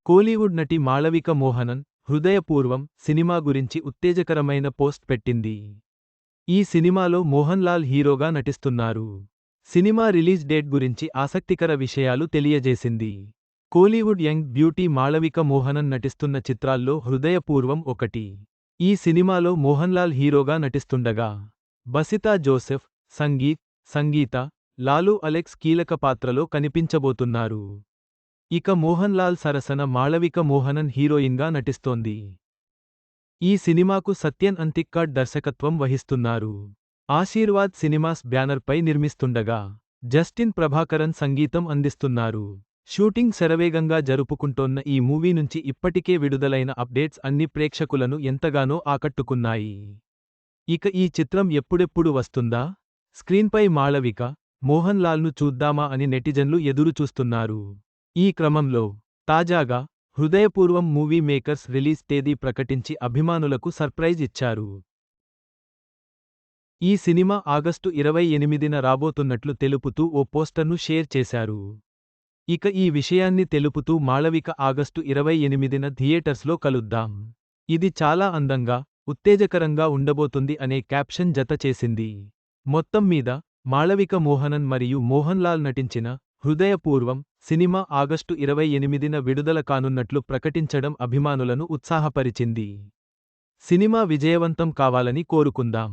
కోలీవుడ్ నటి మాళవిక మోహనన్ హృదయపూర్వం సినిమా గురించి ఉత్తేజకరమైన పోస్ట్ పెట్టింది. ఈ సినిమాలో మోహన్ లాల్ హీరోగా నటిస్తున్నారు. సినిమా రిలీజ్ డేట్ గురించి ఆసక్తికర విషయాలు తెలియజేసింది. కోలీవుడ్ యంగ్ బ్యూటీ మాళవిక మోహనన్ నటిస్తున్న చిత్రాల్లో హృదయపూర్వం ఒకటి. ఈ సినిమాలో మోహన్ లాల్ హీరోగా నటిస్తుండగా బసితా జోసెఫ్, సంగీత, లాలు అలెక్స్ కీలక పాత్రలో కనిపించబోతున్నారు. ఇక మోహన్ లాల్ సరసన మాళవిక మోహనన్ హీరోయిన్గా నటిస్తోంది. ఈ సినిమాకు సత్యన్ అంతిక్కాడ్ దర్శకత్వం వహిస్తున్నారు. ఆశీర్వాద్ సినిమాస్ బ్యానర్పై నిర్మిస్తుండగా జస్టిన్ ప్రభాకరన్ సంగీతం అందిస్తున్నారు. షూటింగ్ శరవేగంగా జరుపుకుంటోన్న ఈ మూవీ నుంచి ఇప్పటికే విడుదలైన అప్డేట్స్ అన్ని ప్రేక్షకులను ఎంతగానో ఆకట్టుకున్నాయి. ఇక ఈ చిత్రం ఎప్పుడెప్పుడు వస్తుందా, స్క్రీన్పై మాళవిక, మోహన్ లాల్ను చూద్దామా అని నెటిజన్లు ఎదురుచూస్తున్నారు. ఈ క్రమంలో తాజాగా హృదయపూర్వం మూవీ మేకర్స్ రిలీజ్ తేదీ ప్రకటించి అభిమానులకు సర్ప్రైజ్ ఇచ్చారు. ఈ సినిమా ఆగస్టు 28న రాబోతున్నట్లు తెలుపుతూ ఓ పోస్టర్ను షేర్ చేశారు. ఇక ఈ విషయాన్ని తెలుపుతూ మాళవిక ఆగస్టు 28న థియేటర్స్లో కలుద్దాం. ఇది చాలా అందంగా, ఉత్తేజకరంగా ఉండబోతుంది అనే క్యాప్షన్ జత చేసింది. మొత్తం మీద మాళవిక మోహనన్ మరియు మోహన్ లాల్ నటించిన హృదయపూర్వం సినిమా ఆగస్టు 28న విడుదల కానున్నట్లు ప్రకటించడం అభిమానులను ఉత్సాహపరిచింది. సినిమా విజయవంతం కావాలని కోరుకుందాం.